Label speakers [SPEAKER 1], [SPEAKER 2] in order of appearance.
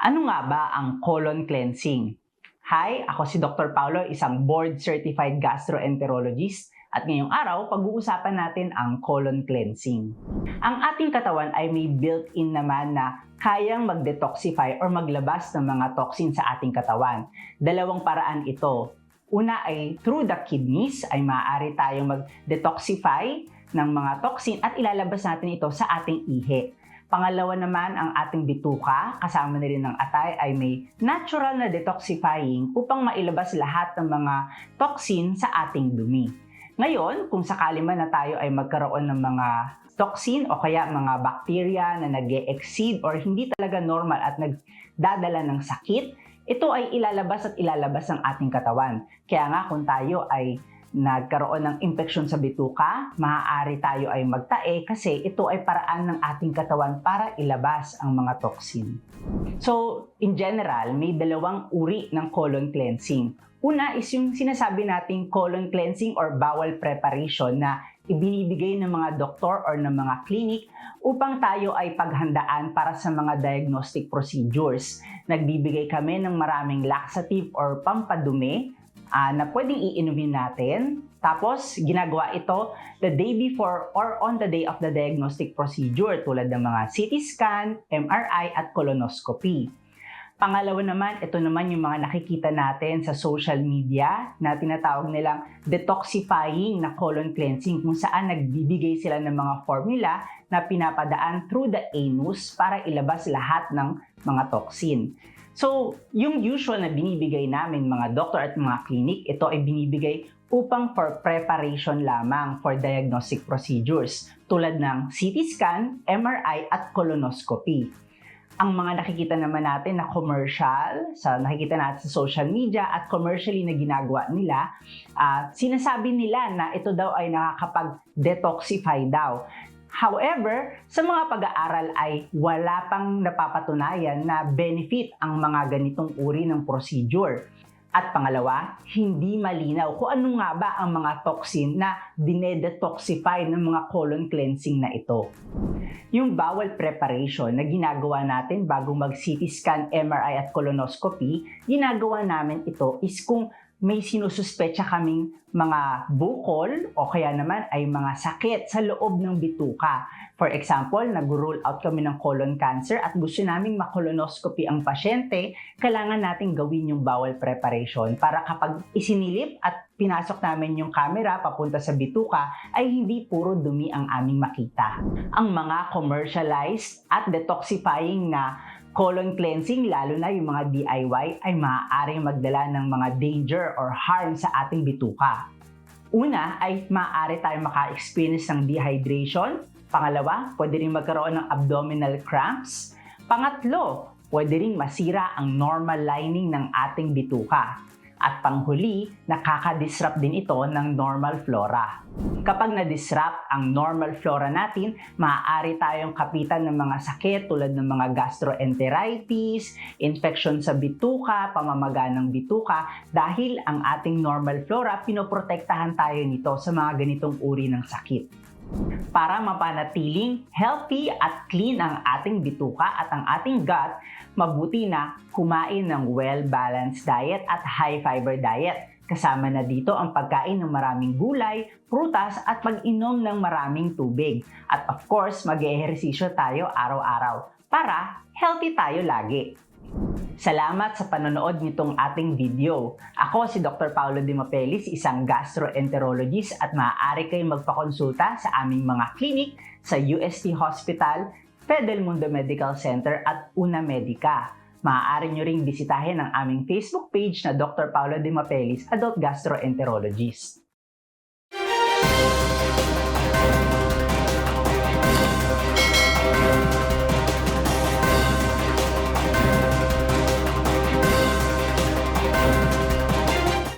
[SPEAKER 1] Ano nga ba ang colon cleansing? Hi, ako si Dr. Paulo, isang board-certified gastroenterologist at ngayong araw, pag-uusapan natin ang colon cleansing. Ang ating katawan ay may built-in naman na kayang mag-detoxify or maglabas ng mga toxin sa ating katawan. Dalawang paraan ito. Una ay through the kidneys ay maaari tayong mag-detoxify ng mga toxin at ilalabas natin ito sa ating ihi. Pangalawa naman, ang ating bituka, kasama na rin ng atay, ay may natural na detoxifying upang mailabas lahat ng mga toxin sa ating dumi. Ngayon, kung sakali man na tayo ay magkaroon ng mga toxin o kaya mga bacteria na nag-e-exceed or hindi talaga normal at nagdadala ng sakit, ito ay ilalabas ng ating katawan. Kaya nga kung tayo ay nagkaroon ng infeksyon sa bituka, maaari tayo ay magtae kasi ito ay paraan ng ating katawan para ilabas ang mga toxin. So, in general, may dalawang uri ng colon cleansing. Una is yung sinasabi nating colon cleansing or bowel preparation na ibinibigay ng mga doktor or ng mga clinic upang tayo ay paghandaan para sa mga diagnostic procedures. Nagbibigay kami ng maraming laxative or pampadumi na pwedeng iinumin natin. Tapos, ginagawa ito the day before or on the day of the diagnostic procedure tulad ng mga CT scan, MRI at colonoscopy. Pangalawa naman, ito naman yung mga nakikita natin sa social media na tinatawag nilang detoxifying na colon cleansing kung saan nagbibigay sila ng mga formula na pinapadaan through the anus para ilabas lahat ng mga toxin. So, yung usual na binibigay namin mga doctor at mga clinic, ito ay binibigay upang for preparation lamang for diagnostic procedures tulad ng CT scan, MRI at colonoscopy. Ang mga nakikita naman natin na commercial, nakikita natin sa social media at commercially na ginagawa nila, sinasabi nila na ito daw ay nakakapag-detoxify daw. However, sa mga pag-aaral ay wala pang napapatunayan na benefit ang mga ganitong uri ng procedure. At pangalawa, hindi malinaw kung ano nga ba ang mga toxin na dinedetoxify ng mga colon cleansing na ito. Yung bowel preparation na ginagawa natin bago mag-CT scan, MRI at colonoscopy, ginagawa namin ito is kung may sinususpecha kaming mga bukol o kaya naman ay mga sakit sa loob ng bituka. For example, nag-rule out kami ng colon cancer at gusto naming makolonoscopy ang pasyente, kailangan nating gawin yung bowel preparation para kapag isinilip at pinasok namin yung camera papunta sa bituka ay hindi puro dumi ang aming makita. Ang mga commercialized at detoxifying na colon cleansing, lalo na yung mga DIY, ay maaaring magdala ng mga danger or harm sa ating bituka. Una ay maaari tayong maka-experience ng dehydration. Pangalawa, pwede rin magkaroon ng abdominal cramps. Pangatlo, pwede rin masira ang normal lining ng ating bituka. At panghuli, nakaka-disrupt din ito ng normal flora. Kapag na-disrupt ang normal flora natin, maaari tayong kapitan ng mga sakit tulad ng mga gastroenteritis, infection sa bituka, pamamaga ng bituka, dahil ang ating normal flora, pinoprotektahan tayo nito sa mga ganitong uri ng sakit. Para mapanatiling healthy at clean ang ating bituka at ang ating gut, mabuti na kumain ng well-balanced diet at high-fiber diet. Kasama na dito ang pagkain ng maraming gulay, prutas at pag-inom ng maraming tubig. At of course, mag-ehersisyo tayo araw-araw para healthy tayo lagi. Salamat sa panonood nitong ating video. Ako si Dr. Paulo Dimapelis, isang gastroenterologist at maaari kayong magpakonsulta sa aming mga clinic sa UST Hospital, Fidelmundo Medical Center at Una Medica. Maaari nyo ring bisitahin ang aming Facebook page na Dr. Paulo Dimapelis, Adult Gastroenterologist.